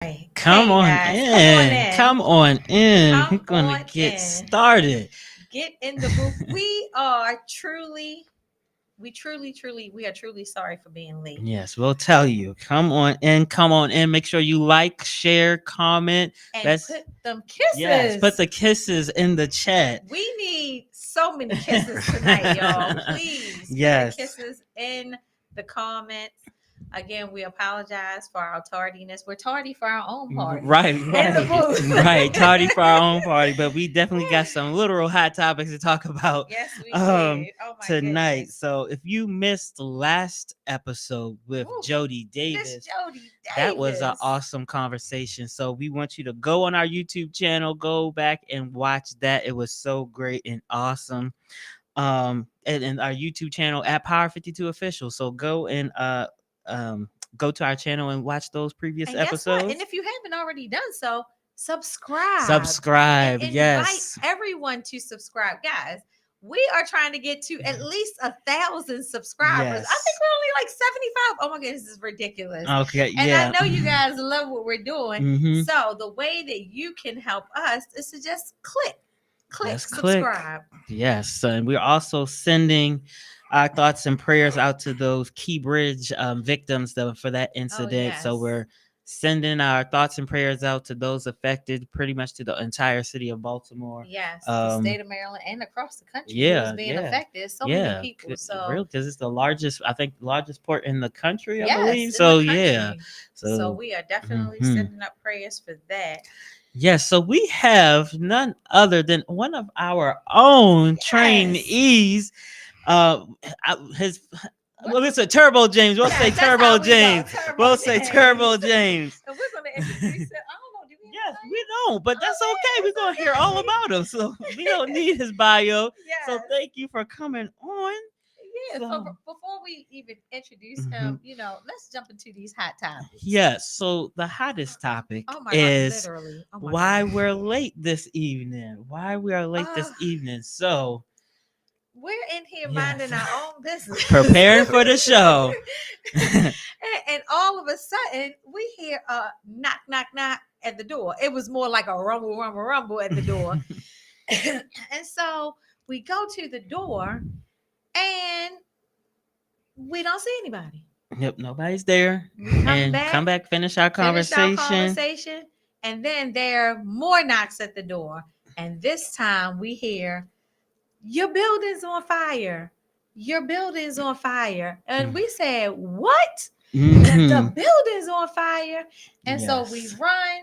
Hey, Come on guys, come on in. in. Come on in. We're Come going to on get in. started. Get in the booth. We are truly sorry for being late. Yes, we'll tell you. Come on in. Come on in. Make sure you like, share, comment. And Let's, put them yes, put kisses. the kisses in the chat. We need so many kisses tonight, y'all. Please put the Yes. kisses in the comments. Again, we apologize for our tardiness. We're tardy for our own party Right, in the right, right. booth. Tardy for our own party, but we definitely got some literal hot topics to talk about Yes, we um did. Oh my tonight. goodness. So if you missed the last episode with Woo. Jody Miss Davis, Jody that was an Davis. awesome conversation. So we want you to go on our YouTube channel, go back and watch that. It was so great and awesome. And our YouTube channel at Power52 Official. So go and um go to our channel and watch those previous And guess what? And episodes. if you haven't already done so, subscribe and Subscribe, invite yes. everyone to subscribe. Guys, we are trying to get to at least 1,000 subscribers. I think Yes. we're only like 75. Oh my goodness, this is ridiculous. Okay, And I yeah. know you guys love what we're doing. Mm-hmm. So the way that you can help us is to just click Just click. subscribe. Yes. And we're also sending our thoughts and prayers out to those Key Bridge victims for that Oh incident. So yes. we're sending our thoughts and prayers out to those affected, pretty much to the entire city of Baltimore. Yes, the state of Maryland and across the country who Yeah, is being yeah, affected. So many yeah. people. So Real, because it's the largest, I think, largest port in the country, I yes, believe. in the So yeah. country. So So we are definitely mhm. sending up prayers for that. Yes, so we have none other than one of our own Yes. trainees. Uh, his What? well, it's a Turbo James. We'll say Yes, that's how Turbo we go. James. Turbo We'll say Turbo James. James. And we're gonna introduce him. I don't know. Do we have Yes, a we bio? don't, but Oh that's okay. yeah, We're it's gonna hear all okay. about him, so we don't need his bio. So Yes. thank you for coming on. Yeah. So So before we even introduce him, mhm. let's jump into these hot topics. Yes, so the hottest topic Oh my God, is literally. Oh my why goodness. we're late this evening. Why we are late Uh, this evening. So we're in here yes, minding our own business. preparing for the show. And all of a sudden, we hear a knock, knock, knock at the door. It was more like a rumble, rumble, rumble at the door. And so we go to the door and we don't see anybody. Yep, nobody's there. We come And come back, back, finish our finish our conversation. conversation, and then there are more knocks at the door. And this time we hear, your building's on fire. Your building's on fire. And we said, what? The Mm-hmm. building's on fire. And so we Yes. run.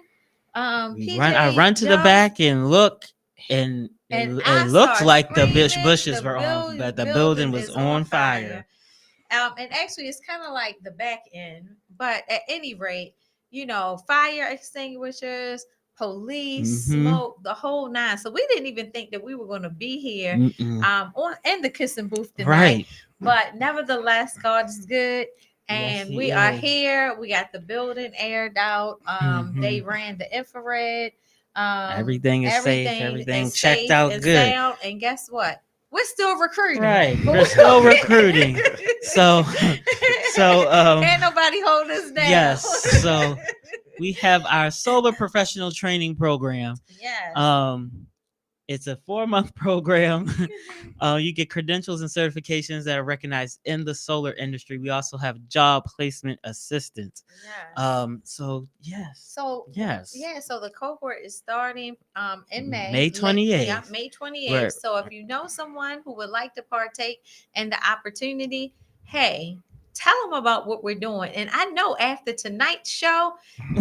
I PJ run to the jumps, back and look, and and it I looked start like the screaming. bushes were on, but the building Building was is on on fire. fire. And actually, it's kind of like the back end. But at any rate, fire extinguishers, police, Mm-hmm. smoke, the whole nine. So we didn't even think that we were going to be here Mm-mm. on in the kissing booth tonight. Right. But nevertheless, God is good. Yes, And he we are is. here. We got the building aired out. They Mm-hmm. ran the infrared. Everything is safe. Everything Everything is checked safe out and good. sound. And guess what? We're still recruiting. Right. But We're still recruiting. So, so can't nobody hold us down. yes. So we have our solar professional training program. Yes. It's a 4-month program. You get credentials and certifications that are recognized in the solar industry. We also have job placement assistance. Yes. So yes. So Yes. yeah, so the cohort is starting in May. May 28th. Yeah, May 28th. We're- So if you know someone who would like to partake in the opportunity, hey, tell them about what we're doing. And I know after tonight's show,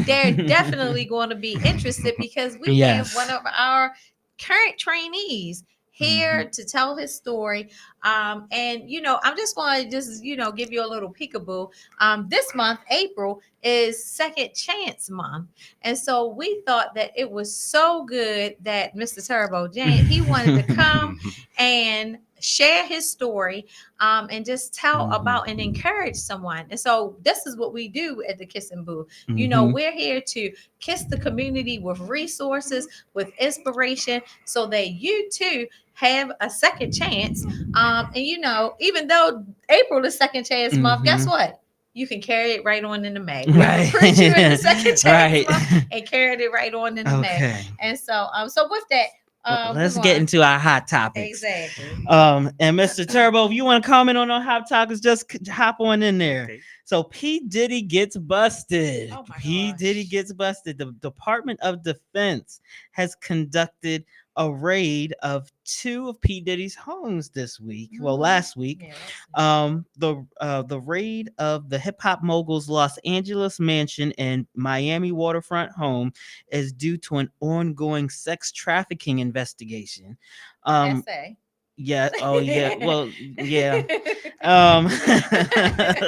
they're definitely going to be interested because we have Yes. one of our current trainees here Mhm. to tell his story. And I'm just going to give you a little peekaboo. This month, April, is Second Chance Month. And so we thought that it was so good that Mr. Turbo James, he wanted to come and share his story and just tell about and encourage someone. And so this is what we do at the Kissing Booth. Mhm. We're here to kiss the community with resources, with inspiration, so that you too have a second chance. And even though April is Second Chance Month, guess Mhm. what? you can carry it right on into May. We Right. recruit you in the second chance Right. month and carried it right on into May. Okay. And so with that, we're Let's get going into our hot topics. exactly. And Mr. Turbo, if you want to comment on our hot topics, just hop on in there. Okay. So P. Diddy gets busted. Oh my P. Diddy gosh. gets busted. The Department of Defense has conducted a raid of two of P. Diddy's homes this week. Well, last week. Yeah, that's The raid of the hip hop mogul's Los Angeles mansion and Miami waterfront home is due to an ongoing sex trafficking investigation. Um, SA. yeah. Oh, yeah. Well, yeah. Um,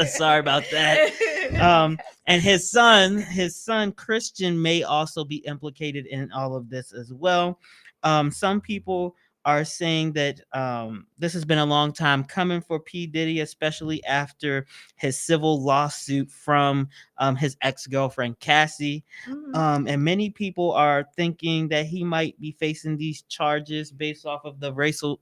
sorry about that. And his son Christian may also be implicated in all of this as well. Some people are saying that this has been a long time coming for P. Diddy, especially after his civil lawsuit from his ex-girlfriend Cassie. Mhm. And many people are thinking that he might be facing these charges based off of the racial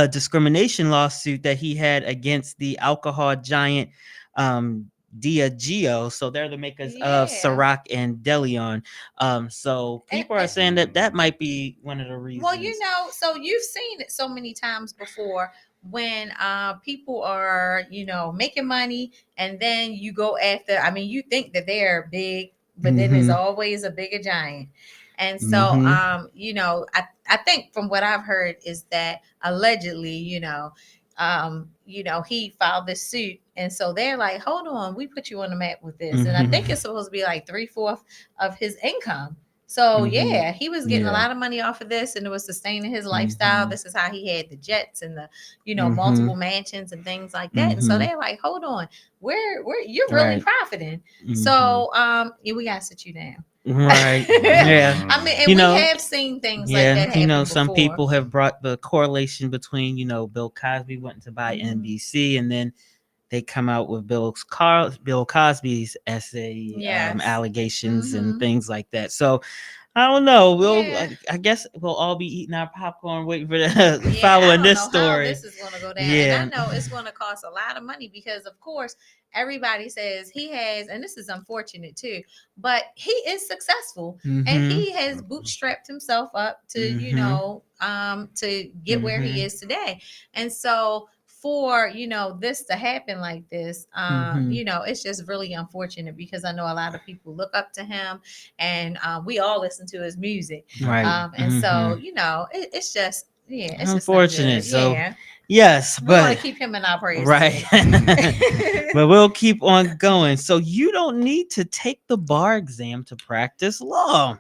discrimination lawsuit that he had against the alcohol giant um, Diageo. So they're the makers of Yeah. Ciroc and Deleon. So people are And saying that that might be one of the reasons. well, so you've seen it so many times before when people are, making money and then you go after, I mean, you think that they're big, but then there's Mhm. always a bigger giant. And so Mhm. I think from what I've heard is that allegedly, he filed this suit, and so they're like, hold on, we put you on the map with this. And I think Mhm. it's supposed to be like 3/4 of his income. So Mhm. yeah, he was getting a Yeah. lot of money off of this, and it was sustaining his lifestyle. Mhm. This is how he had the jets and the, Mhm. multiple mansions and things like that. And so Mhm. they're like, hold on, we're you're really Right. profiting. Mhm. So yeah, we gotta sit you down. Right. Yeah. I mean, and You we know, have seen things like yeah, that happen some before. people have brought the correlation between, Bill Cosby wanting to buy Mhm. NBC, and then they come out with Bill Cosby's essay Yes. allegations and Mhm. things like that. So I don't know. Yeah. I guess we'll all be eating our popcorn, waiting for the Yeah, I following don't this know how story. this is going to go down. And I Yeah. know it's going to cost a lot of money because, of course, everybody says he has, and this is unfortunate too, but he is successful and Mhm. he has bootstrapped himself up to, Mhm. to get where he Mhm. is today. And so for, this to happen like this, Mhm. it's just really unfortunate because I know a lot of people look up to him and we all listen to his music. Right. And so, Mhm. it's just, yeah, it's just not Unfortunate. good. So Yeah. yes, We want but to keep him in our prayers right. too. But we'll keep on going. So you don't need to take the bar exam to practice law.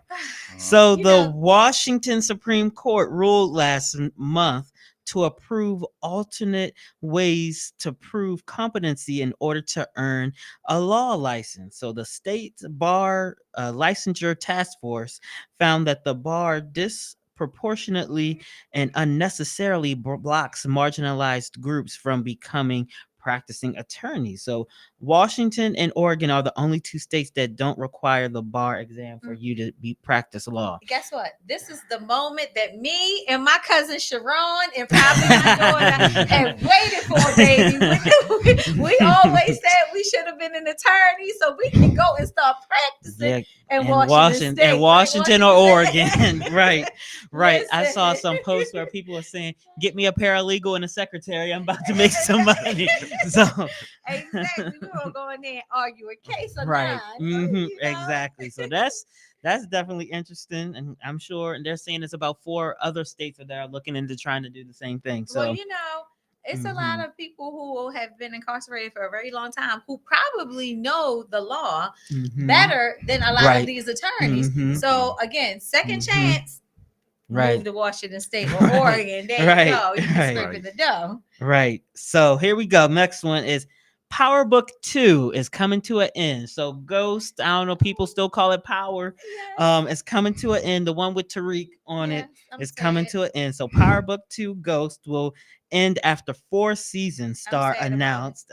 So You the know, Washington Supreme Court ruled last month to approve alternate ways to prove competency in order to earn a law license. So the state bar licensure task force found that the bar disproportionately and unnecessarily blocks marginalized groups from becoming practicing attorneys. So Washington and Oregon are the only two states that don't require the bar exam for you to be practice law. guess what? This is the moment that me and my cousin Sharon and probably my daughter have waited for, baby. We always said we should have been an attorney so we can go and start practicing Yeah, in and Washington State. and Right, Washington or Oregon. Right, right. I saw Listen. some posts where people are saying, "Get me a paralegal and a secretary. I'm about to make some money." So Exactly. We were going there and argue a case of right. nine. Exactly. So that's definitely interesting, and I'm sure. And they're saying it's about 4 other states that are looking into trying to do the same thing. Well, So it's a lot mhm. of people who have been incarcerated for a very long time who probably know the law Mhm. better than a lot of Right. these attorneys. Mhm. So again, second Mhm. chance, move Right. to Washington State or Right. Oregon. There Right. you go. You can Right. scrape in the dough. Right. So here we go. Next one is Power Book 2 is coming to an end. So Ghost, I don't know, people still call it Power. Yes. It's coming to an end. The one with Tariq on it Yes, I'm is coming sad. to an end. So Power Book 2 Ghost will end after 4 seasons, I'm star sad about it. announced.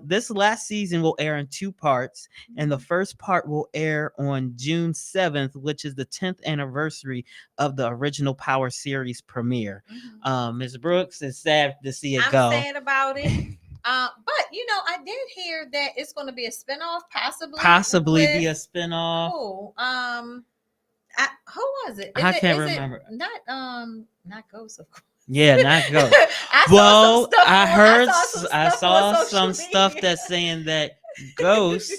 This last season will air in 2 parts, and the first part will air on June 7th, which is the 10th anniversary of the original Power series premiere. Mhm. Ms. Brooks, it's sad to see it I'm go. sad about it. But I did hear that it's going to be a spinoff, Possibly with be a spinoff. who? Who was it? I can't Is remember. it not Ghost, of course. Yeah, not Ghost. I saw some Well, stuff. I saw on some social stuff media. that's saying that Ghost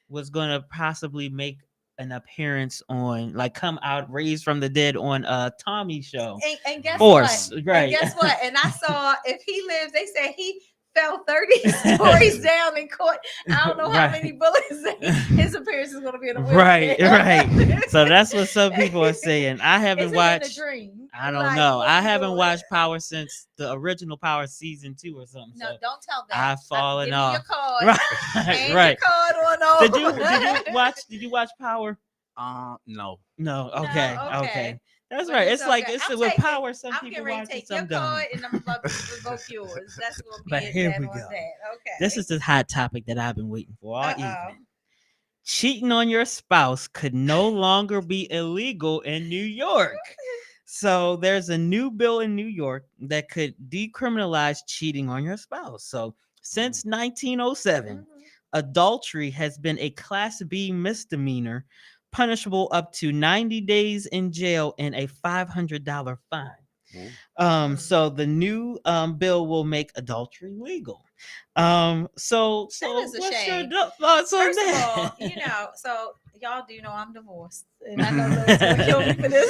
was gonna possibly make an appearance on, like, come out raised from the dead on Tommy's show. And guess Force, what? right? And guess what? And I saw if he lives, they said he fell 30 stories down in court. I don't know how many bullets his appearance is going to be in a wheelchair. Right. So that's what some people are saying. I haven't Is it watched. in a dream? I don't Like, know. what I we haven't doing? watched Power since the original Power season 2 or something. No, So don't tell that. I've fallen Give me your off. card. Right, Hand right. your card on over. Did you watch Power? No. No. Okay. No, Okay. That's But right. it's It's like okay. it's I'm with taking. Power. Some I'm people getting ready watch to it, take your some don't. card, and I'm about to revoke yours. That's going to be But it. here That we on go. that. Okay. This is the hot topic that I've been waiting for all Uh-oh. evening. Cheating on your spouse could no longer be illegal in New York. So there's a new bill in New York that could decriminalize cheating on your spouse. So since 1907, adultery has been a Class B misdemeanor, punishable up to 90 days in jail and a $500 fine. So the new bill will make adultery legal. So That is a what's shame. your thoughts on First of that? all, so y'all do know I'm divorced, and I know Lowe's gonna kill me for this.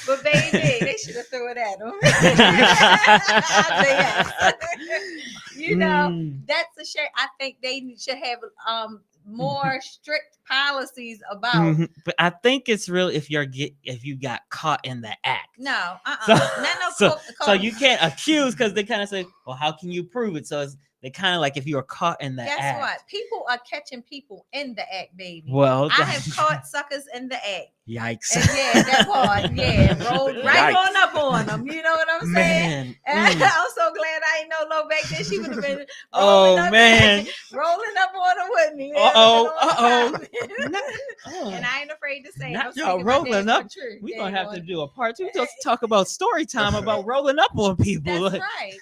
But baby, they should have threw it at him. I say yes. That's a shame. I think they should have more strict policies about. But I think it's real if you got caught in the act. No, So you can't accuse, because they kind of say, well, how can you prove it? So they kind of like, if you were caught in the act. Guess what? People are catching people in the act, baby. Well, I have caught suckers in the act. Yikes. And yeah, that part. Yeah, rolled right Yikes. on up on them. You know what I'm saying? Man. I'm so glad I ain't know Lo back then. She would have been Oh, rolling up, man. rolling up on them with me. Uh-oh. And I ain't afraid to say it. I'm Not y'all speaking my rolling up. truth. We're going to have to do a part 2 just to talk about story time about rolling up on people. That's right.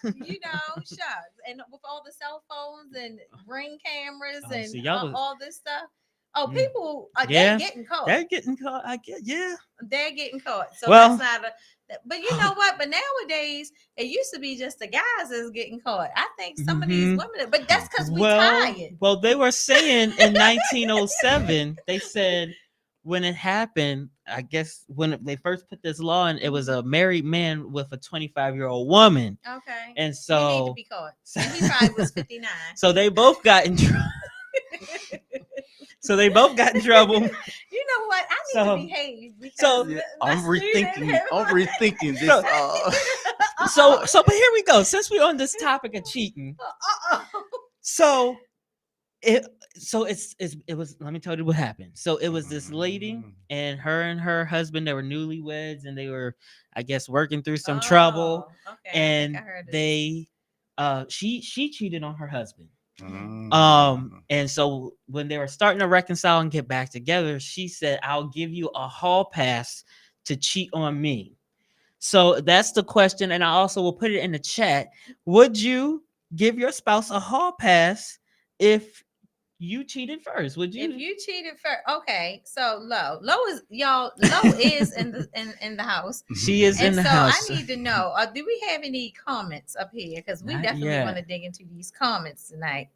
Shucks. And with all the cell phones and ring cameras and see, y'all all this stuff. Oh, people are Yeah. they're getting caught. They're getting caught. I get, yeah. They're getting caught. So Well- that's not but you know what? But nowadays it used to be just the guys that's getting caught. I think some of these women, but that's because we tired. Well, they were saying in 1907, they said when it happened, I guess when they first put this law in, it was a married man with a 25-year-old woman. Okay. And He need so to be caught. And he probably was 59. so they both got in trouble. So they both got in trouble. You know what? I need to behave. So Yeah, I'm rethinking this. But here we go. Since we're on this topic of cheating, so it was, let me tell you what happened. So it was this lady and her husband, they were newlyweds, and they were, I guess, working through some trouble. Okay, And I heard they she cheated on her husband. Mm. And so when they were starting to reconcile and get back together, she said, I'll give you a hall pass to cheat on me. So that's the question. And I also will put it in the chat. Would you give your spouse a hall pass if you cheated first? Would you? If you cheated first, okay. So Lo is in the house. She is in the house. So I need to know. Do we have any comments up here? Because we Not definitely yet. want to dig into these comments tonight.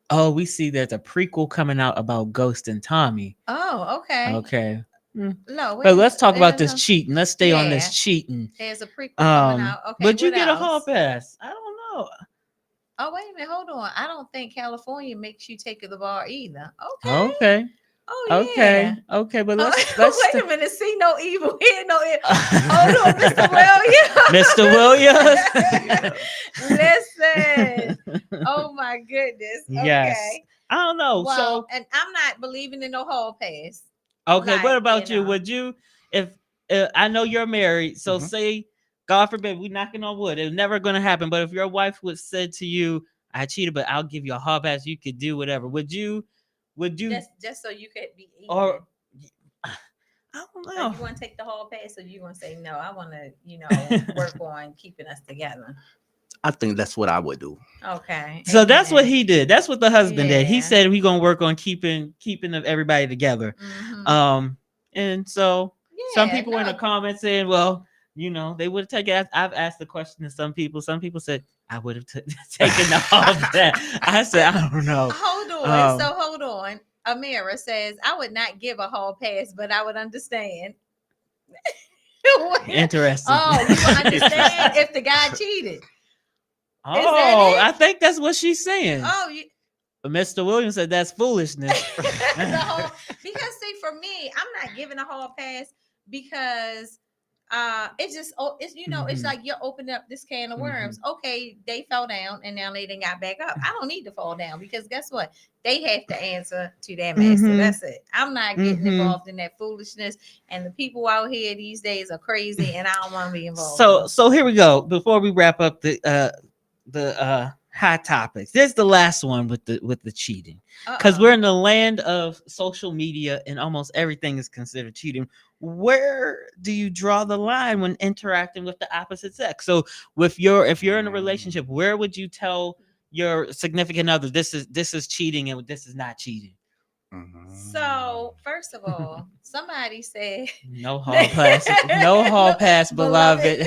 Oh, we see there's a prequel coming out about Ghost and Tommy. Oh, okay. Okay. Lo, But let's talk about this cheating. Let's stay on this cheating. There's a prequel coming out. Okay. Would you what get else? a hall pass? I don't know. Oh, wait a minute. Hold on. I don't think California makes you take to the bar either. Okay. Okay. Oh, yeah. Okay. But let's wait a minute. See no evil, hear no evil. Hold on, Mr. Williams. Mr. Williams. Listen. Oh my goodness. Okay. Yes. I don't know. Well, and I'm not believing in no hall pass. Okay. Like, What about you? know. Would you, if I know you're married, so say, God forbid, we knocking on wood, it's never going to happen. But if your wife would said to you, I cheated, but I'll give you a hall pass, you could do whatever. Would you just so you could be even? Or I don't know. You want to take the hall pass, or you want to say no? I want to, work on keeping us together. I think that's what I would do. Okay. So that's what Amen. he did. That's what the husband did. He Yeah. said we gonna work on keeping everybody together. Mhm. And so some Yeah. people were in the No. comments saying, well, they would have taken it. I've asked the question to some people. Some people said I would have taken all of that. I said, I don't know. Hold on. Um, So hold on. Amira says, I would not give a hall pass, but I would understand. Interesting. Oh, you would understand if the guy cheated. Oh, it? I think that's what she's saying. Oh, you. Mr. Williams said that's foolishness. Because see, for me, I'm not giving a hall pass because it's just it's it's Mhm. like you're opening up this can of worms. Okay, they fell down and now they done got back up. I don't need to fall down because guess what? They have to answer to their master. Mhm. That's it. I'm not getting Mhm. involved in that foolishness. And the people out here these days are crazy, and I don't want to be involved. So here we go. Before we wrap up the hot topics, there's the last one with the cheating, because we're in the land of social media and almost everything is considered cheating. Where do you draw the line when interacting with the opposite sex? So if you're in a relationship, where would you tell your significant other this is cheating and this is not cheating? So first of all, somebody said no hall pass, no hall pass, beloved.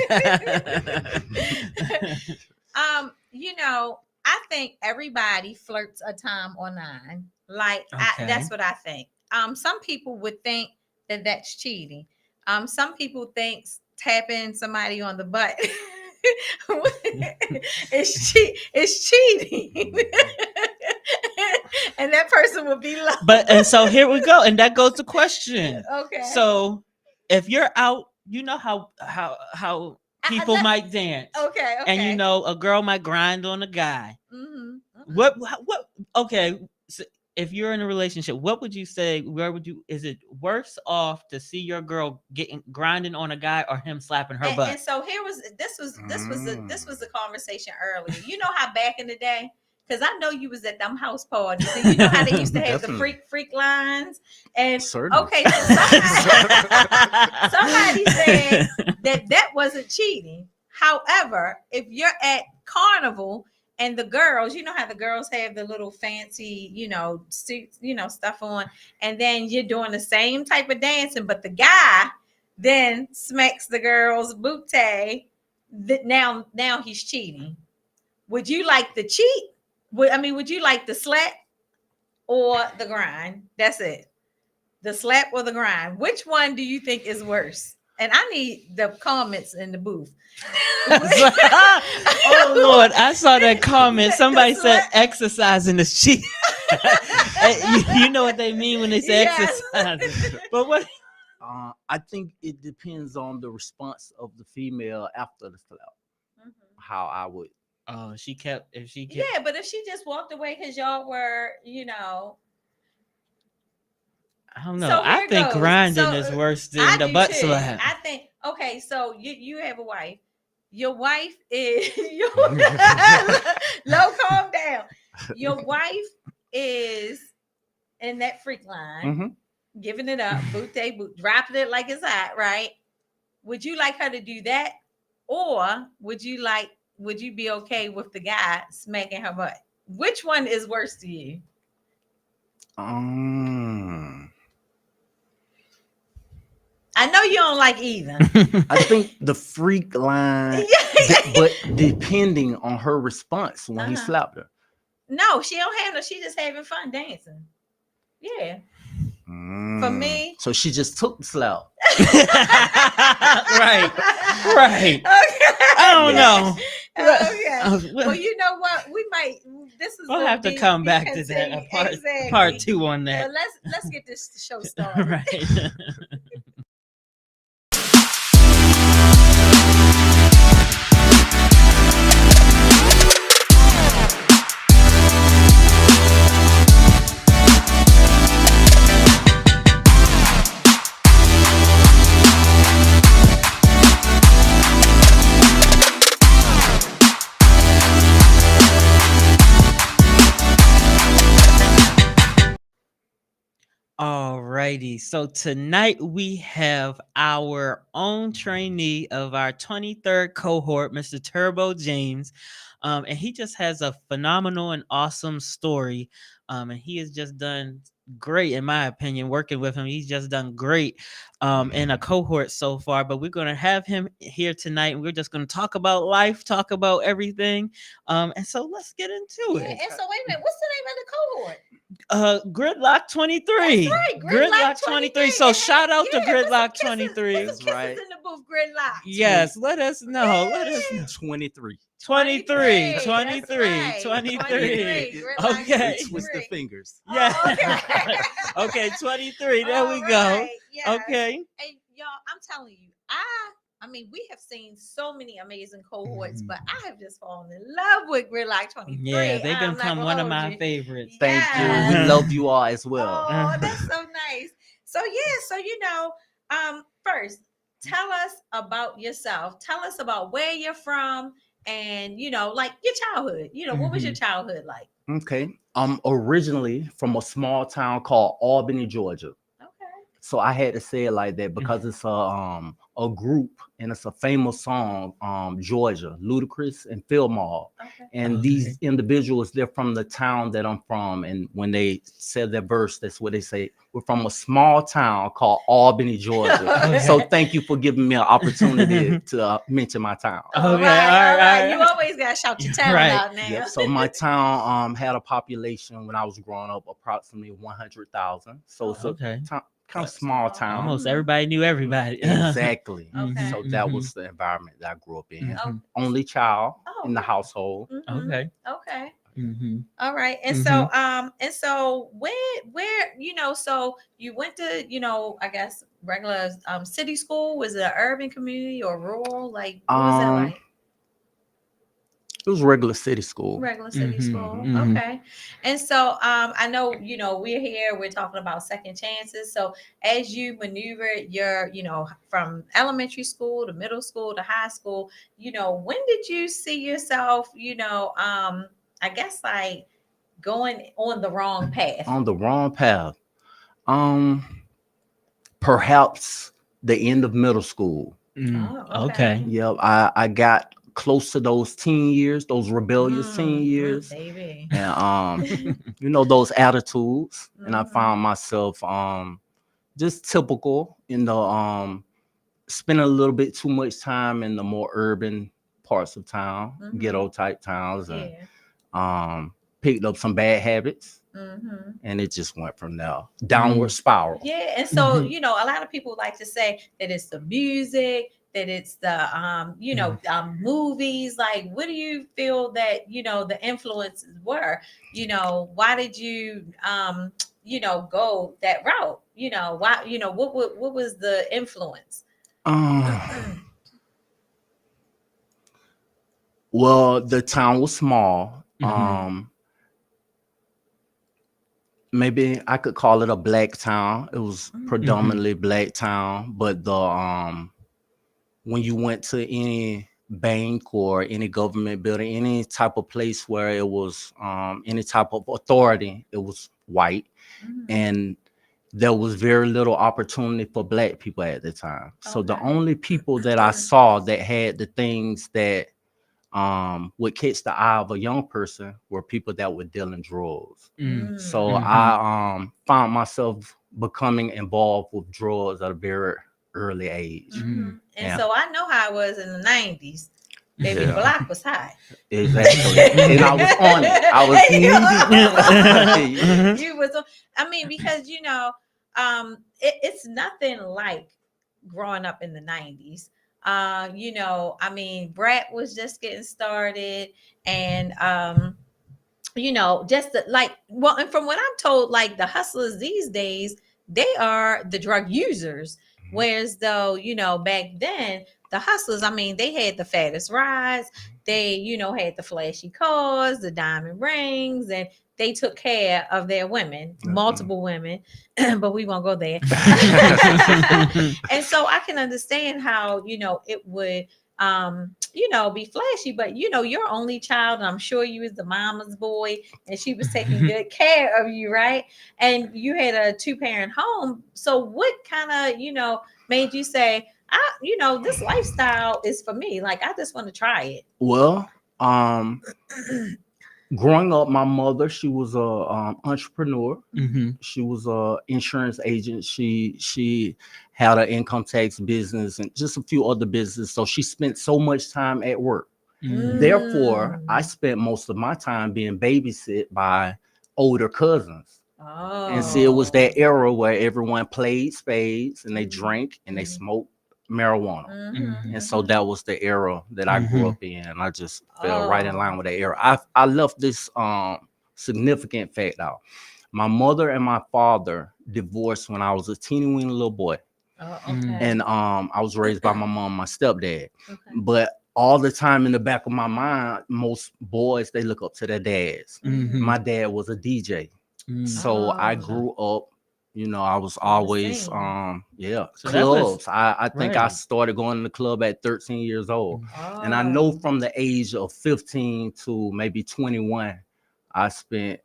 I think everybody flirts a time online. Like Okay. that's what I think. Some people would think that that's cheating. Some people think tapping somebody on the butt is cheating. And that person would be like, and so here we go, and that goes to question. Okay. So if you're out, you know how people might dance. Okay. And a girl might grind on a guy. Mm-hmm. What okay, so if you're in a relationship, what would you say? Is it worse off to see your girl grinding on a guy or him slapping her butt? And so this was the conversation earlier. You know how back in the day, because I know you was at them house parties, and you know how they used to have the freak lines. And Certainly. Okay, so somebody said that wasn't cheating. However, if you're at carnival and the girls, you know how the girls have the little fancy, suits, stuff on, and then you're doing the same type of dancing, but the guy then smacks the girl's booty. Now he's cheating. Would you like the cheat? Would you like the slap or the grind? That's it. The slap or the grind. Which one do you think is worse? And I need the comments in the booth. Oh Lord, I saw that comment. Somebody said exercising is cheating. You know what they mean when they say exercising. But what? I think it depends on the response of the female after the slap. Mm-hmm. How I would. Oh, if she kept. Yeah, but if she just walked away because y'all were, I don't know. So I think grinding is worse than the butt slap. I think. Okay, so you have a wife. Your wife is low. Calm down. Your wife is in that freak line, giving it up, boot, dropping it like it's hot, right? Would you like her to do that, or would you be okay with the guy smacking her butt? Which one is worse to you? I know you don't like either. I think the freak line, but depending on her response when he slapped her. No, she don't have no. She just having fun dancing. Yeah. For me. So she just took the slap. Right. Okay. I don't know. Okay. Well, you know what? We might. We'll have to come back to that. Part 2 on that. Well, let's get this show started. Right. All righty. So tonight we have our own trainee of our 23rd cohort, Mr. Turbo James. And he just has a phenomenal and awesome story. And he has just done great, in my opinion, working with him. He's just done great in a cohort so far. But we're going to have him here tonight, and we're just going to talk about life, talk about everything. And so let's get into Yeah, it. and so wait a minute, what's the name of the cohort? Gridlock 23. That's right, Gridlock 23. So And shout out to yeah, put some Gridlock kisses, 23. Put some That's kisses right. in the booth, Gridlock. Yes, let us know. Let us Yay. know. 23. 23, That's 23, right. 23. 23. Gridlock Okay. They twist the 23. fingers. Yeah. Oh, okay. Okay, 23. There we All go. right, yes. Okay. And y'all, I'm telling you, I mean, we have seen so many amazing cohorts, but I have just fallen in love with Gridlock 23. Yeah, they've I'm not become gonna one of hold my you. favorites. Thank you. Yes. We love you all as well. Oh, that's so nice. So first, tell us about yourself. Tell us about where you're from and like your childhood. What was your childhood like? Okay. I'm originally from a small town called Albany, Georgia. Okay. So I had to say it like that because it's a group and it's a famous song, Georgia, Ludacris and Phil Mall. Okay. And these individuals, they're from the town that I'm from. And when they said their verse, that's what they say. We're from a small town called Albany, Georgia. Okay. So thank you for giving me an opportunity to mention my town. All Okay, right. all right. You always gotta shout your town Right. out now. Yep. So my town had a population when I was growing up approximately 100,000. So it's a Okay. kind of small town. Almost everybody knew everybody. Exactly. Okay. So that was the environment that I grew up in. Mhm. Only child Oh, in the okay. household. Mhm. Okay. Okay. Mm-hmm. All right. And so where so you went to, I guess regular city school? Was it an urban community or rural? Like what was that Um, like? it was regular city school. Regular city Mhm, school. mhm. Okay. And so I know, we're here, we're talking about second chances. So as you maneuver your, from elementary school to middle school to high school, when did you see yourself, I guess like going on the wrong path? On the wrong path. Um, Perhaps the end of middle school. Oh, Okay. Yep, I got close to those teen years, those rebellious teen years, Baby. and those attitudes, and I Mhm. found myself just typical in the spending a little bit too much time in the more urban parts of town, ghetto type towns, and Yeah. picked up some bad habits, Mm-hmm. and it just went from there downward spiral. Yeah, and so Mhm. a lot of people like to say that it's the music, that it's the movies. Like, what do you feel that the influences were? Why did you go that route? Why? What was the influence? Um, well, the town was small. Mhm. Maybe I could call it a black town. It was Mhm. predominantly black town, but the when you went to any bank or any government building, any type of place where it was any type of authority, it was white, Mhm. and there was very little opportunity for black people at the time. So the Okay. only people that I saw that had the things that would catch the eye of a young person were people that were dealing drugs. Mm. So Mhm. I found myself becoming involved with drugs at a very early age. Mhm. And Yeah. so I know how it was in the 90s. Baby, Yeah. black was high. Exactly. And I was on it. I was Mhm. You was I mean, because it's nothing like growing up in the 90s. I mean, Brat was just getting started, and just and from what I'm told, like the hustlers these days, they are the drug users. Whereas though, back then, the hustlers, I mean, they had the fattest rides, they, had the flashy cars, the diamond rings, and they took care of their women, multiple women, but we won't go there. And so I can understand how, it would be flashy, but you're only child, and I'm sure you was the mama's boy, and she was taking good care of you, right? And you had a two-parent home. So what kind of, made you say, this lifestyle is for me. Like, I just want to try it. Well, growing up, my mother, she was a entrepreneur. Mm-hmm. She was a insurance agent. She had an income tax business and just a few other businesses. So she spent so much time at work. Mm-hmm. Therefore, I Mm. spent most of my time being babysit by older cousins. And see, it was Oh. that era where everyone played spades and they Mhm. drank and they Mhm. smoked marijuana. Mhm. And so Mhm. that was the era that I grew Mhm. up in. I just fell right in Oh. line with that era. I left this significant fact out. My mother and my father divorced when I was a teeny weeny little boy. Oh, Mm. okay. And I was raised by my mom and my stepdad. Okay. But all the time in the back of my mind, most boys they look up to their dads. Mhm. My dad was a DJ. Mm. So I Oh. grew up, I was On the always scene. So that was clubs. I think I right. started going to the club at 13 years old. And I know Oh. from the age of 15 to maybe 21, I spent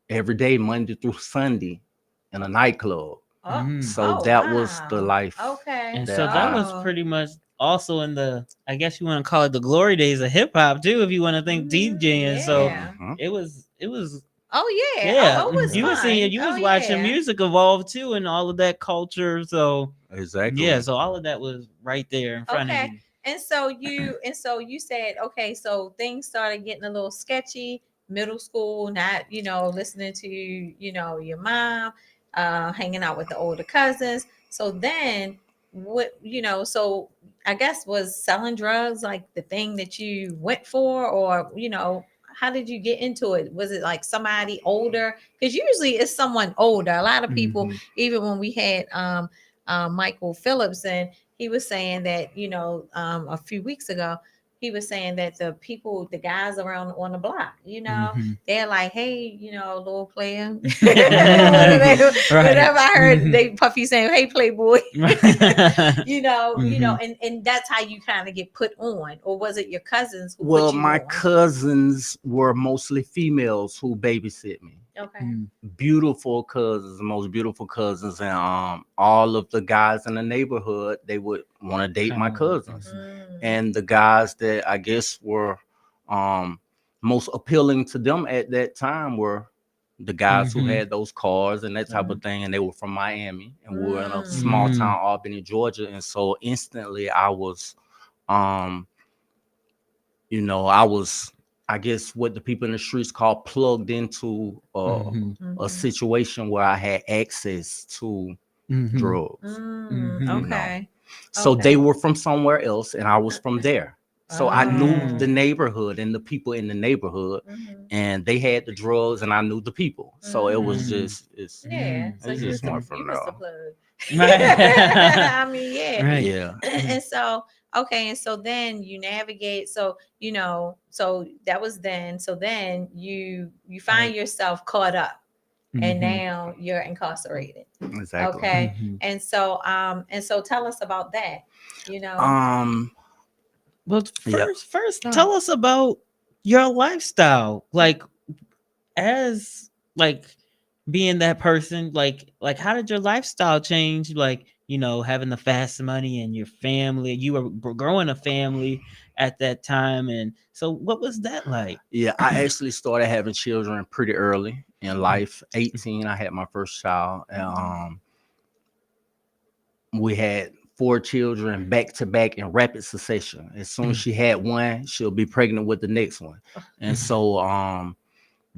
every day, Monday through Sunday, in a nightclub. Oh. Mm. So Oh, that was the wow. life Okay. And so that that I was Oh. pretty much also in the, I guess you want to call it the glory days of hip hop too, if you want to think DJing. So Yeah. Mhm. it was Oh, yeah. yeah. Oh, it was You Yeah, was seeing, fun. you Oh, was watching yeah. music evolve too, and all of that culture. So yeah, exactly. so all of that was right there in front of Okay. you. And so you said, okay, so things started getting a little sketchy, middle school, not, listening to, your mom, hanging out with the older cousins. So then so I guess was selling drugs like the thing that you went for, or, how did you get into it? Was it like somebody older? Because usually it's someone older. A lot of people, Mhm. even when we had Michael Phillips, and he was saying that a few weeks ago, he was saying that the guys around on the block, Mhm. they're like, hey, little player. Right. Whenever I heard Mhm. they Puffy saying, hey, playboy. Mhm. And that's how you kind of get put on, or was it your cousins who Well, put you my on? cousins were mostly females who babysit me. Okay. Mm. Beautiful cousins, most beautiful cousins, and all of the guys in the neighborhood they would want to date Come my on. cousins, Mhm. Mm. and the guys that I guess were um most appealing to them at that time were the guys who Mhm. had those cars and that type Mhm. of thing, and they were from Miami, and we were in a Mm. small Mhm. town, Albany, Georgia, and so instantly I was um I was, I guess, what the people in the streets call plugged into Mhm. a Mhm. situation where I had access to Mhm. drugs, Mm. Mhm. Okay. So they Okay. were from somewhere else and I was from there. So I knew Oh. the Mm. neighborhood and the people in the neighborhood, Mhm. and they had the drugs and I knew the people. So it was Mm. Mm. just, it's, Yeah. Mm. So it's you just was the more Mhm. from you was the there. plug. Right. I mean, yeah. Right. Yeah. And so, okay, and so then you navigate. So so that was then. So then you find Right. yourself caught up, and Mhm. now you're incarcerated. Exactly. Okay, Mhm. and so tell us about that. Um, Well, yeah. first, Oh. tell us about your lifestyle. Like, as like being that person, like how did your lifestyle change? Like, having the fast money and your family. You were growing a family at that time, and so what was that like? Yeah, I actually started having children pretty early in Mhm. life. 18, I had my first child. And, Mhm. we had four children back to back in rapid succession. As soon as Mm. she had one, she'll be pregnant with the next one. And so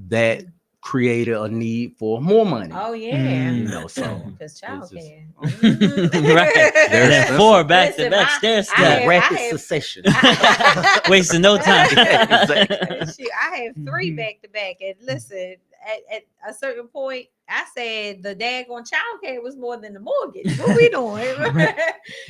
that created a need for more money. Oh yeah, Mm. So because it's just childcare. Right. they're And then four expensive. back to Listen, back stair I In step. have rapid I have succession. Wasting no time. Yeah, exactly. Shoot, I have three Mhm. back to back, and listen, at a certain point, I said the daggone childcare was more than the mortgage. What we doing? Right.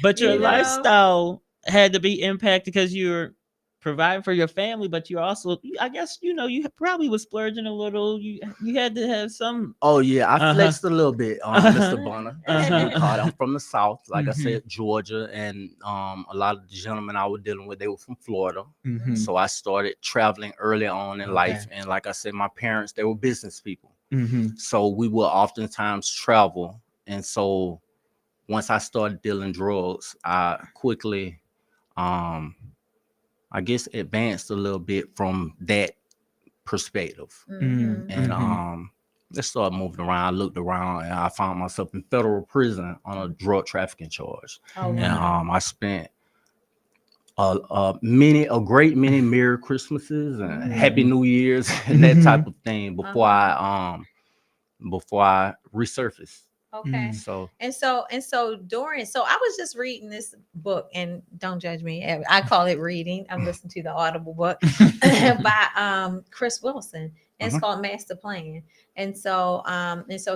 But your you know? lifestyle had to be impacted because you're providing for your family, but you also, I guess, you probably was splurging a little. You had to have some. Oh yeah, I Uh-huh. flexed a little bit, Uh-huh. Mr. Bonner. That's what we Uh-huh. call it. I'm from the South, like I Mhm. said, Georgia, and a lot of the gentlemen I was dealing with, they were from Florida. Mhm. So I started traveling early on in Okay. life, and like I said, my parents, they were business people. Mhm. So we will oftentimes travel, and so once I started dealing drugs, I quickly, um, I guess, advanced a little bit from that perspective. Mm. And Mhm. I started moving around, looked around, and I found myself in federal prison on a drug trafficking charge. Oh And Mm. wow. I spent a great many Merry Christmases and Happy Mhm. New Years and that type Mhm. of thing Uh-huh. before I resurfaced. Okay. Mm. So And so during so I was just reading this book, and don't judge me. I call it reading. I'm listening to the Audible book by Chris Wilson. And it's uh-huh, called Master Plan. And so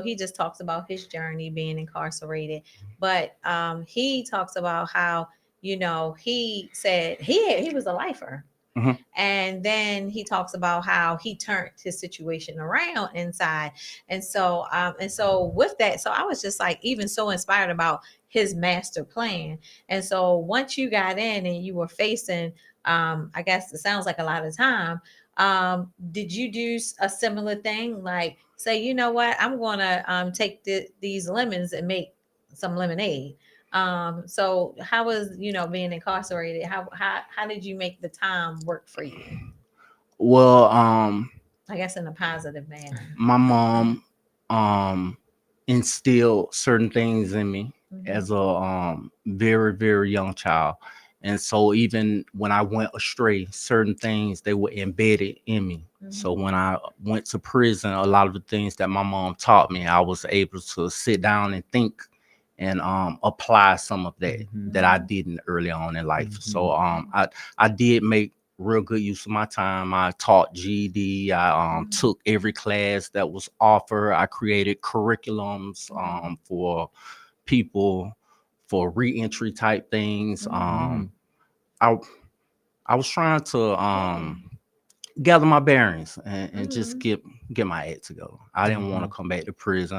he just talks about his journey being incarcerated. But he talks about how, he said he was a lifer. uh-huh, And then he talks about how he turned his situation around inside. And so with that, so I was just like even so inspired about his master plan. And so once you got in and you were facing, I guess it sounds like a lot of time, did you do a similar thing, like say, you know what, I'm gonna take these lemons and make some lemonade? So how was, being incarcerated? How did you make the time work for you? well, I guess in a positive manner. my mom um instilled certain things in me Mm-hmm. as a very very young child, and so even when I went astray, certain things, they were embedded in me. So Mm-hmm. when I went to prison, a lot of the things that my mom taught me, I was able to sit down and think and apply some of that I Mm-hmm. didn't early on in life. So Mhm. I did make real good use of my time. I taught GED. I Mm-hmm. took every class that was offered. I created curriculums Mm-hmm. for people for reentry type things. Mm-hmm. Mhm. I I was trying to Yeah. gather my bearings and just Mm-hmm. get my act to go. I didn't want to Mhm. come back to prison.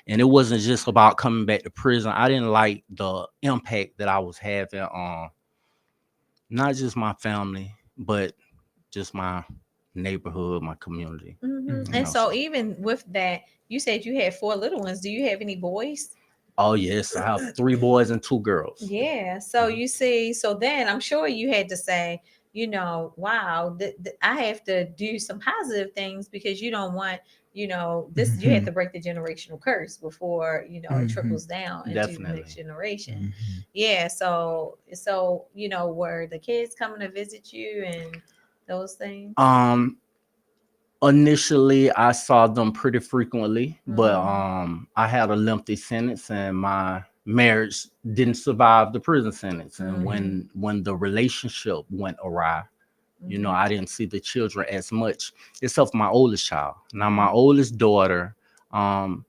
And it wasn't just about coming back to prison. I didn't like the impact that I was having on not just my family, but just my neighborhood, my community. Mm-hmm. You Mhm. And know, so so even with that, you said you had four little ones. Do you have any boys? oh yes, I have three boys and two girls. Yeah. So Mhm. you see, so then I'm sure you had to say, wow, I have to do some positive things, because you don't want, this, you have Mhm. to break the generational curse before, it Mhm. trickles down into the next Definitely. generation. Mhm. Yeah. So, were the kids coming to visit you and those things? Um Initially, I saw them pretty frequently, but Mm-hmm. I had a lengthy sentence, and my marriage didn't survive the prison sentence. And Mm-hmm. when the relationship went awry, Mm-hmm. I didn't see the children as much, except for my oldest child. Now, my Mm-hmm. oldest daughter, um,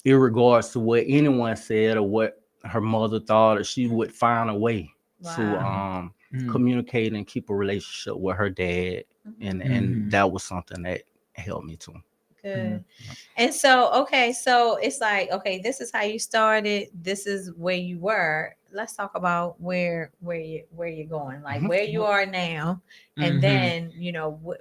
in regards to what anyone said or what her mother thought, or she would find a way to Wow. Mhm. communicate and keep a relationship with her dad, Mm-hmm. and Mhm. that was something that helped me too. Good. Mhm. And so, okay, so it's like, okay, this is how you started. This is where you were. Let's talk about where you're going, like Mhm. where you are now, and Mhm. then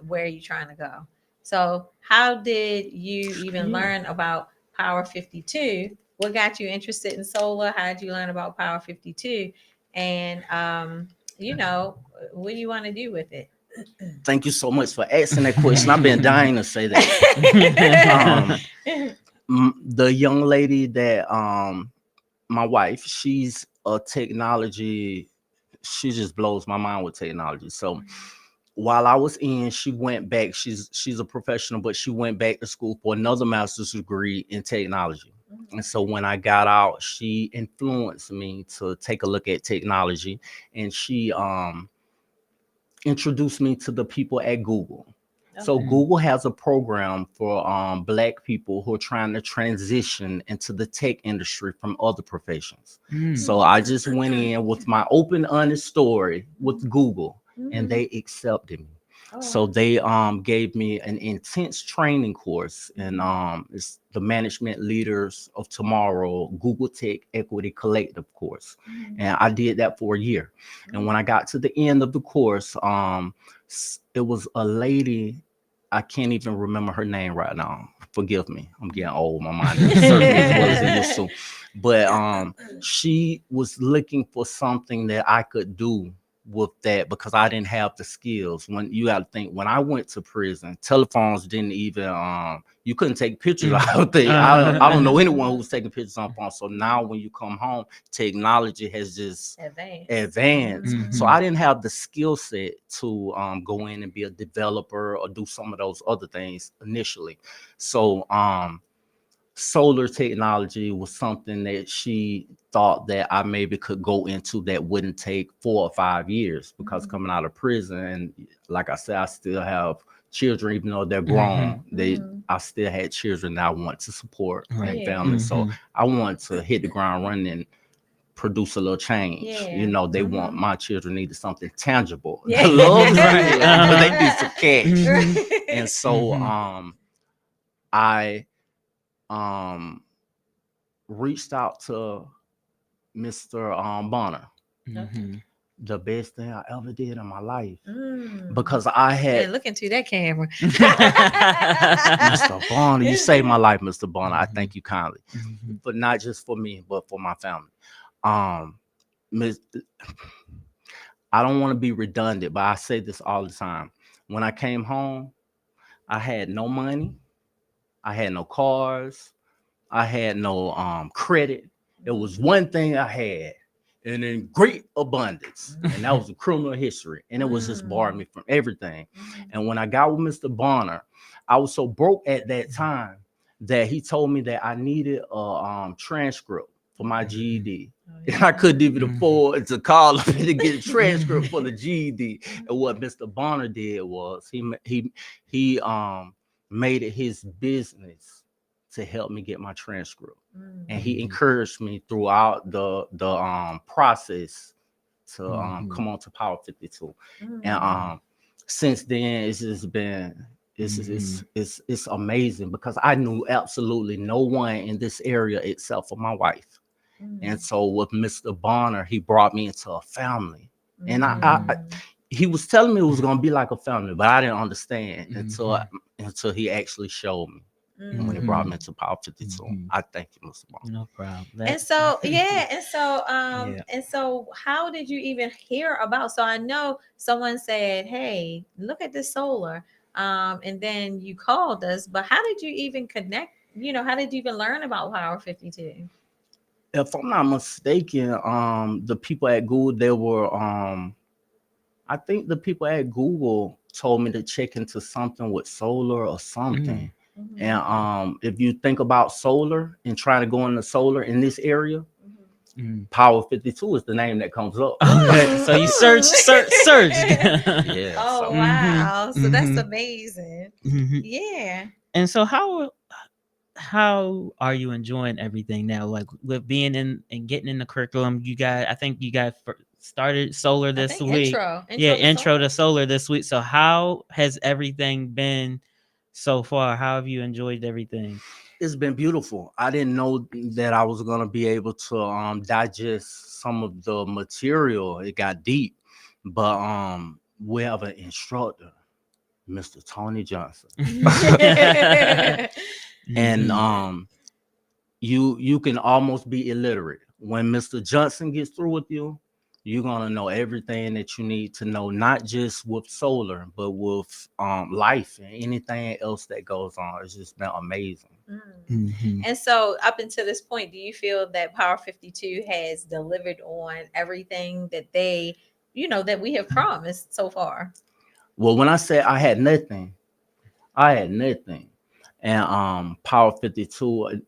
where you're trying to go. So, how did you even Yeah. learn about Power 52? What got you interested in solar? How did you learn about Power 52? And you know, what do you want to do with it? Thank you so much for asking that question. I've been dying to say that. Um, the young lady that my wife, she's a technology. She just blows my mind with technology. So while I was in, she went back. She's a professional, but she went back to school for another master's degree in technology. And so when I got out, she influenced me to take a look at technology, and she introduced me to the people at Google. So Okay. Mhm. Google has a program for Black people who are trying to transition into the tech industry from other professions. Mm. So I just went in with my open, honest story with Mhm. Google, and Mhm. they accepted me. Oh, So wow. they gave me an intense training course, and Mhm. it's the Management Leaders of Tomorrow Google Tech Equity Collective course. Mhm. And I did that for a year. And when Mhm. I got to the end of the course, it was a lady, I can't even remember her name right now. Forgive me. I'm getting old. My mind ain't serving me as well as it used to. But she was looking for something that I could do with that because I didn't have the skills. When you got to think, when I went to prison, telephones didn't even you couldn't take pictures. I don't think I don't know anyone who was taking pictures on phone. So now when you come home, technology has just Advanced. advanced. So Mhm. I didn't have the skill set to go in and be a developer or do some of those other things initially. So solar technology was something that she thought that I maybe could go into that wouldn't take 4 or 5 years, because Mhm. coming out of prison, and like I said, I still have children, even though they're Mhm. grown. Mhm. I still had children that I want to support and Right. Yeah. family. So Mhm. I wanted to hit the ground running and produce a little change. Yeah. They want, Mhm. my children needed something tangible. Yeah. They love the Right. feeling, but they Uh-huh. need some cash. Mhm. And Right. so Mhm. I um reached out to Mr. Bonner, Okay. Mhm. the best thing I ever did in my life, Mm. because I had Man, look into that camera. Mr. Bonner. You saved my life, Mr. Bonner. I Mhm. thank you kindly, Mhm. but not just for me, but for my family. Um, Miss, I don't want to be redundant, but I say this all the time. When I came home, I had no money, I had no cars, I had no credit. It was one thing I had, and in great abundance, and that was a criminal history, and it was just barring Mm. me from everything. Mhm. And when I got with Mr. Bonner, I was so broke at that time that he told me that I needed a transcript for my Mhm. GED. Oh, And I couldn't even Mhm. afford to call him to get a transcript for the Mhm. GED. And yeah. what Mr. Bonner did was he made it his business to help me get my transcript, and Mm. he Mhm. encouraged me throughout the process to Mhm. come on to Power 52. And Mm. since then it's just been Mhm. it's amazing, because I knew absolutely no one in this area except for my wife. And Mm. so with Mr. Bonner, he brought me into a family. And Mhm. Mm. he was telling me it was gonna be like a family, but I didn't understand Mhm. until he actually showed me. And when he brought me Mm. Mhm. into Power 52, Mhm. I thank you, Mr. Bonner. No problem. And That. so, yeah, and so, Yeah. how did you even hear about? So I know someone said, "Hey, look at this solar," and then you called us. But how did you even connect? How did you even learn about Power 52? If I'm not mistaken, the people at Google, they were I think the people at Google told me to check into something with solar or something. Mm. And Mm-hmm. if you think about solar and trying to go into solar in this area, Mm-hmm. Mm. Power 52 is the name that comes up. Okay. So you searched. Yeah, Oh, so Mhm. wow! So that's Mhm. amazing. Mhm. Yeah. And so how are you enjoying everything now? Like with being in and getting in the curriculum, I think you guys started solar I this think week. intro, Yeah, intro to intro to solar. solar this week. So how has everything been so far? How have you enjoyed everything? it's been beautiful. I didn't know that I was gonna be able to digest some of the material. It got deep, but we have an instructor, Mr. Tony Johnson. And Mhm. you can almost be illiterate. When Mr. Johnson gets through with you, you're gonna know everything that you need to know, not just with solar, but with life and anything else that goes on. It's just been amazing. Mm. Mhm. And so, up until this point, do you feel that Power 52 has delivered on everything that that we have promised so far? Well, when I say I had nothing. And Power 52,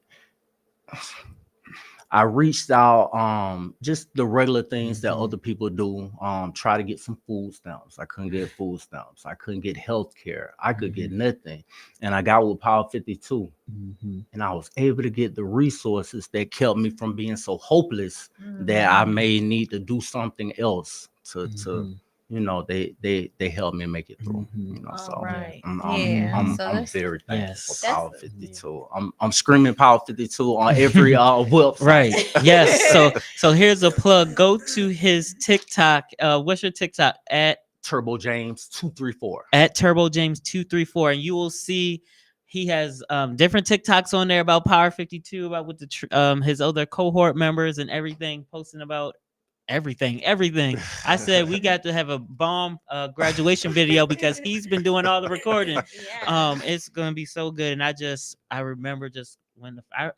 I reached out, just the regular things that Mhm. other people do. Try to get some food stamps. I couldn't get food stamps. I couldn't get health care. I could get Mhm. nothing. And I got with Power 52, Mhm. and I was able to get the resources that kept me from being so hopeless that I Mm. may need to do something else to Mhm. they helped me make it through. All So right. I'm I'm Yeah. I'm, So I'm that's very thankful for Yes. that's Power 52. I'm screaming Power 52 on every website. Right. Yes. So here's a plug. Go to his TikTok. What's your TikTok Turbo James 234. at Turbo James 234, and you will see he has different TikToks on there about Power 52, about with his other cohort members and everything, posting about everything. I said we got to have a bomb graduation video because he's been doing all the recording. yeah. It's gonna be so good, and I remember just when I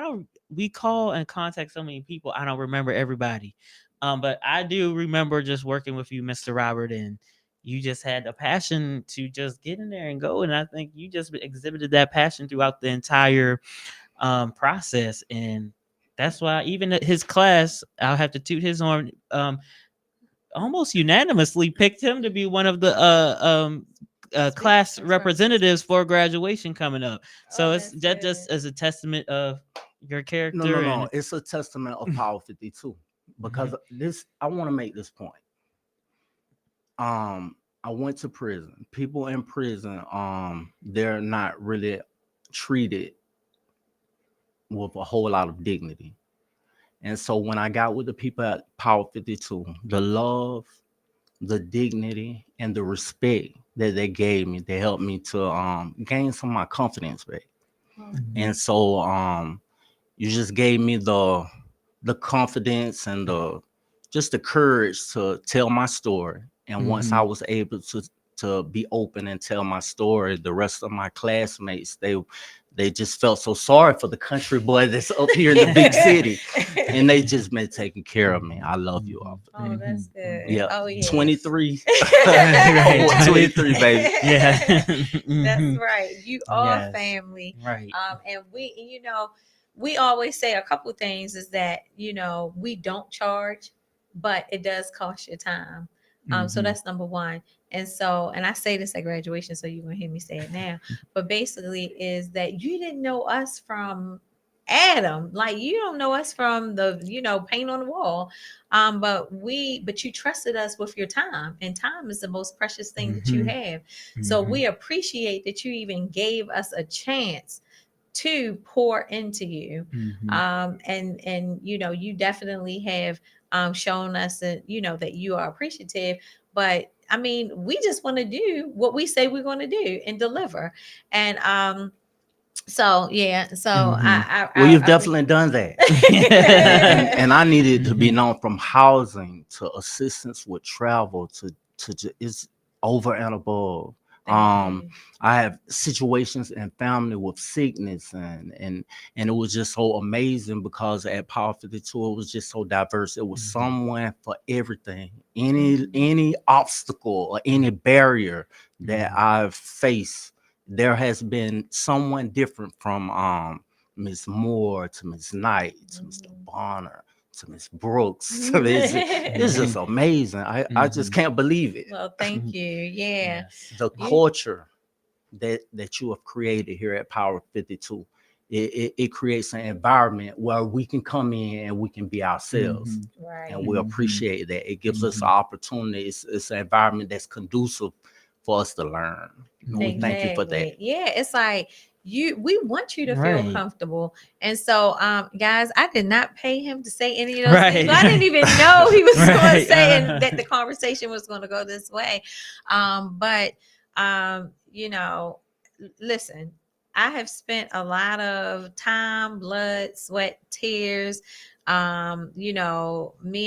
don't we call and contact so many people, I don't remember everybody. But I do remember just working with you, Mr. Robert, and you just had a passion to just get in there and go. And I think you just exhibited that passion throughout the entire process. And that's why even at his class, I'll have to toot his horn, almost unanimously picked him to be one of the class That's right. representatives for graduation coming up. Oh, So it's that's that just good. as a testament of your No, no, character no. and It's a testament of Power 52 because this. I want to make this point. I went to prison. People in prison, they're not really treated with a whole lot of dignity. And so when I got with the people at Power 52, the love, the dignity, and the respect that they gave me, they helped me to gain some of my confidence back. Oh, And so you just gave me the confidence and the just the courage to tell my story. And once I was able to be open and tell my story, the rest of my classmates, they just felt so sorry for the country boy that's up here in the big city. And they just been taking care of me. I love you all. oh, that's good. Yeah. Oh, yeah. 23. Right. 23, baby. Yeah. That's right. You are Yes. family. Right. And we always say a couple things is that, we don't charge, but it does cost you time. So that's number one. And I say this at graduation, so you're gonna hear me say it now. But basically is that you didn't know us from Adam. Like you don't know us from the, paint on the wall. But you trusted us with your time, and time is the most precious thing that you have. So we appreciate that you even gave us a chance to pour into you. And you definitely have shown us that that you are appreciative. But I mean, we just want to do what we say we're going to do and deliver. And so yeah, so Well, you've I definitely done that. And I needed to be known from housing to assistance with travel to it's over and above. Thank you. I have situations in family with sickness and it was just so amazing because at Power 52 it was just so diverse. It was someone for everything. Any obstacle or any barrier that I've faced, there has been someone different from Miss Moore to Miss Knight to Mr. Bonner to Miss Brooks. It's just amazing. I just can't believe it. Well, thank you. Yeah. Yes. The culture that you have created here at Power 52. It creates an environment where we can come in and we can be ourselves. Right. And we appreciate that. It gives us an opportunity. It's an environment that's conducive for us to learn. And we thank you for that. Exactly. Yeah, it's like we want you to feel Right. comfortable. And so guys, I did not pay him to say any of those Right. things. I didn't even know he was going to Right. say and that the conversation was going to go this way. But listen, I have spent a lot of time, blood, sweat, tears. Me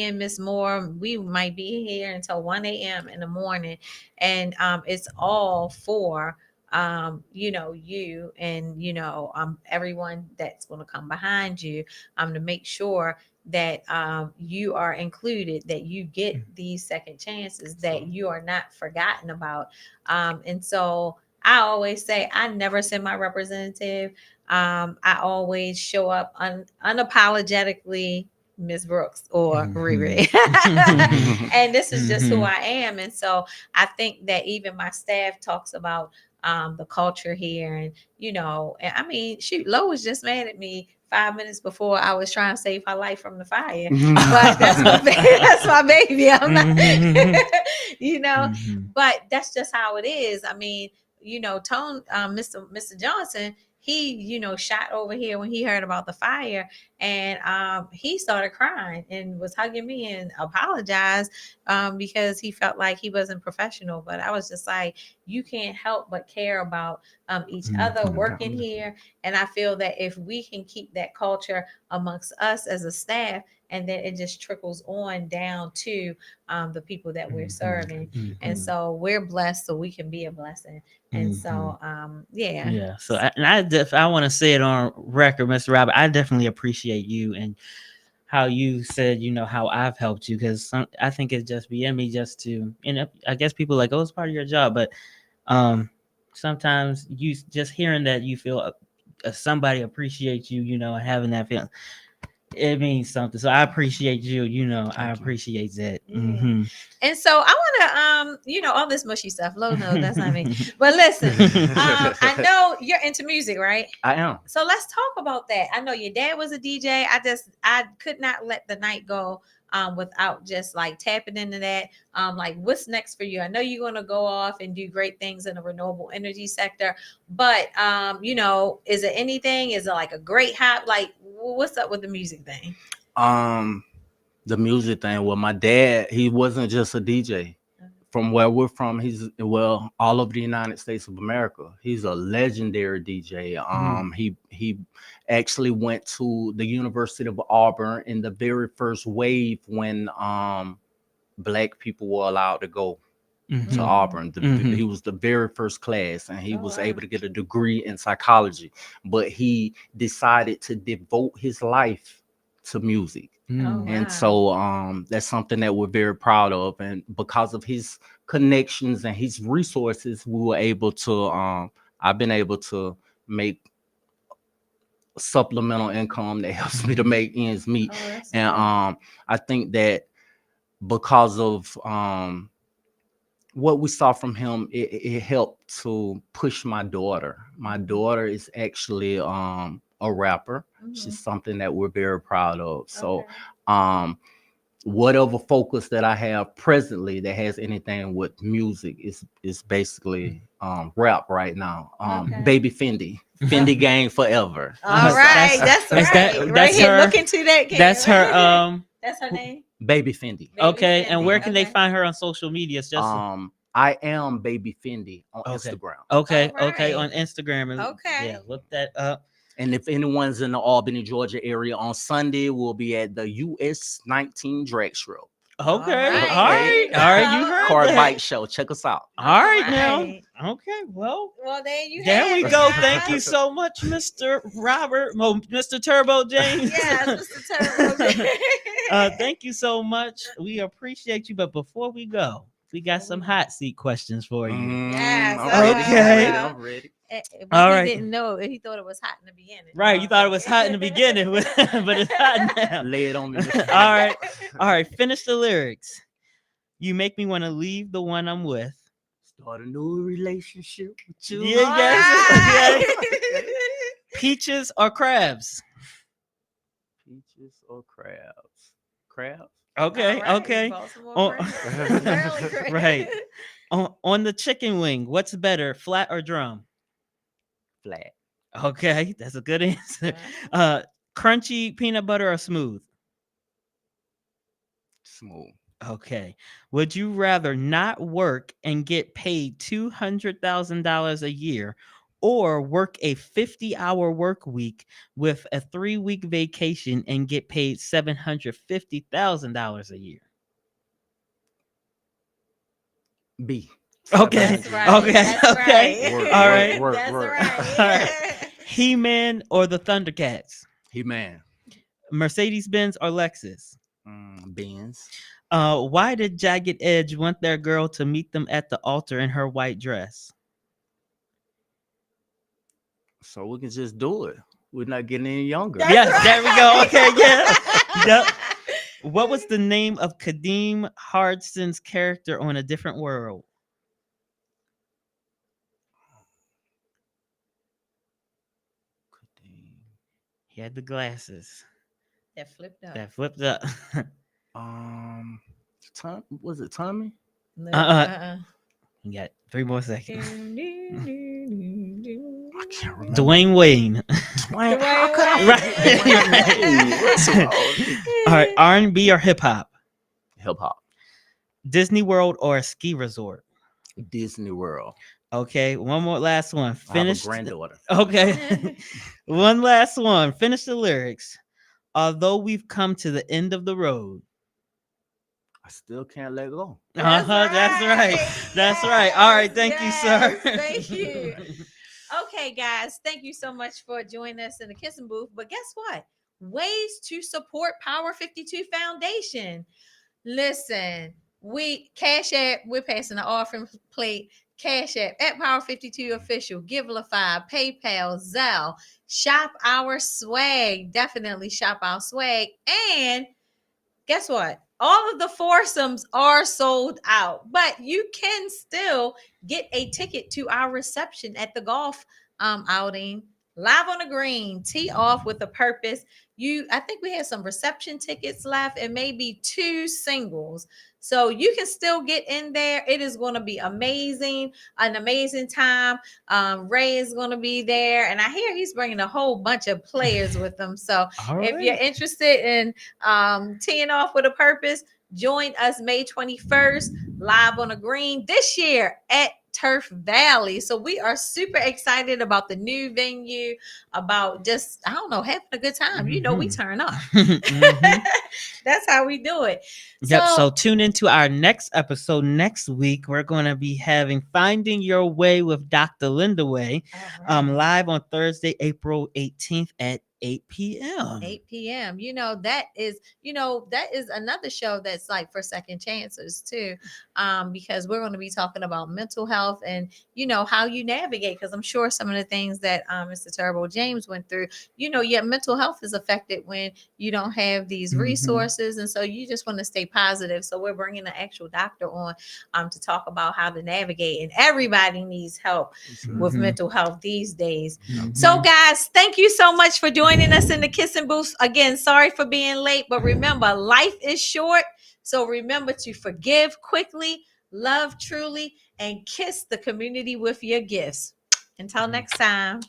and Miss Moore, we might be here until 1 a.m. in the morning. And it's all for you and everyone that's going to come behind you to make sure that you are included, that you get these second chances, that you are not forgotten about. And so I always say I never send my representative. I always show up unapologetically Miss Brooks or Riri. And this is just who I am. And so I think that even my staff talks about the culture here. And and I mean, shoot, Lo was just mad at me 5 minutes before I was trying to save her life from the fire. But that's my that's my baby. I'm not, you know. Mhm. But that's just how it is. I mean, Tone, Mr. Johnson, he shot over here when he heard about the fire, and he started crying and was hugging me and apologized because he felt like he wasn't professional. But I was just like, you can't help but care about each other working here. And I feel that if we can keep that culture amongst us as a staff, and then it just trickles on down to the people that we're serving. And so we're blessed, so we can be a blessing. And so yeah. Yeah. So I want to say it on record, Mr. Robert. I definitely appreciate you and how you said, how I've helped you, because I think it's just beyond me just to, I guess people are like, oh, it's part of your job, but sometimes you just hearing that you feel somebody appreciates you, and having that feeling, it means something. So I appreciate you. I appreciate that. Yeah. And so I want to, all this mushy stuff. Lo, no, that's not me. But listen, I know you're into music, right? I am. So let's talk about that. I know your dad was a DJ. I could not let the night go without just like tapping into that. Like, what's next for you? I know you're going to go off and do great things in the renewable energy sector, but is it anything? Is it like a great hype? Like, what's up with the music thing? The music thing. Well, my dad, he wasn't just a DJ. From where we're from, he's all over the United States of America. He's a legendary DJ. He actually went to the University of Auburn in the very first wave when Black people were allowed to go to Auburn. He was the very first class, and he was able to get a degree in psychology. But he decided to devote his life to music. And so that's something that we're very proud of. And because of his connections and his resources, we were able to I've been able to make supplemental income that helps me to make ends meet. And I think that because of what we saw from him, it helped to push my daughter. My daughter is actually a rapper. She's something that we're very proud of. So whatever focus that I have presently that has anything with music is basically rap right now. Baby Fendi gang forever. All right, that's right. Right here, look into that. That's her. That's her name. Baby Fendi. Okay, and where can they find her on social media? Just I am Baby Fendi on Instagram. Okay, on Instagram. Okay. Yeah, look that up. And if anyone's in the Albany, Georgia area on Sunday, we'll be at the US 19 Drag Strip. Okay. All right. You heard Car that. Bike Show. Check us out. All right now. Okay. Well, there you there we have go. it. Thank you so much, Mr. Robert, Mr. Turbo James. Yes, Mr. Turbo. Thank you so much. We appreciate you. But before we go, we got some hot seat questions for you. Yes. Okay. I'm ready. All right. He didn't know. He thought it was hot in the beginning. Right. You thought it was hot in the beginning, but it's hot now. Lay it on me. All right. Finish the lyrics. You make me want to leave the one I'm with. Start a new relationship with you. Yeah, yes. Peaches or crabs? Peaches or crabs? Crabs. Okay. Right. Okay. Right. On the chicken wing, what's better, flat or drum? Flat. Okay, that's a good answer. Crunchy peanut butter or smooth? Smooth. Okay. Would you rather not work and get paid $200,000 a year, or work a 50-hour work week with a 3-week vacation and get paid $750,000 a year? B. Okay. That's right. Okay. That's Okay. right. All right. That's right. All right. He-Man or the Thundercats? He-Man. Mercedes-Benz or Lexus? Benz. Why did Jagged Edge want their girl to meet them at the altar in her white dress? So we can just do it. We're not getting any younger. Yes, right. There we go. Okay, yeah. Yep. What was the name of Kadeem Hardson's character on A Different World? He had the glasses That flipped up. that flipped up. Um, was it Tommy? No. Uh-uh. You got 3 more seconds. I can't remember. Dwayne Wayne. Dwayne, how could I Right. forget Dwayne Wayne? What's wrong? All right, R&B or hip hop? Hip hop, Disney World or a ski resort? Disney World. Okay, one more last one. I have a Finish. granddaughter. Okay. One last one. Finish the lyrics. Although we've come to the end of the road. I still can't let go. That's That's right. right. That's right. All right, Yes, thank you, sir. yes, thank you. Okay, guys, thank you so much for joining us in the kissing booth. But guess what? Ways to support Power 52 Foundation. Listen, we Cash App, we're passing the offering plate. Cash App at Power 52 Official, Givelify, PayPal, Zelle. Shop our swag. Definitely shop our swag. And guess what? All of the foursomes are sold out, but you can still get a ticket to our reception at the golf outing. Live on the green, tee off with a purpose. I think we have some reception tickets left and maybe 2 singles. So you can still get in there. It is going to be amazing, an amazing time. Ray is going to be there, and I hear he's bringing a whole bunch of players with him. So if you're interested in teeing off with a purpose, join us May 21st live on the green this year at Turf Valley. So we are super excited about the new venue, about just, I don't know, having a good time. You know, we turn up. That's how we do it. Yep. So tune into our next episode next week. We're going to be having Finding Your Way with Dr. Linda Way, live on Thursday, April 18th at 8 p.m. 8 p.m. That is another show that's like for second chances too. Because we're going to be talking about mental health and how you navigate, because I'm sure some of the things that Mr. Turbo James went through, your mental health is affected when you don't have these resources, and so you just want to stay positive. So we're bringing an actual doctor on to talk about how to navigate, and everybody needs help with mental health these days. So guys, thank you so much for joining us in the kissing booth. Again, sorry for being late, but remember, life is short. So remember to forgive quickly, love truly, and kiss the community with your gifts. Until next time.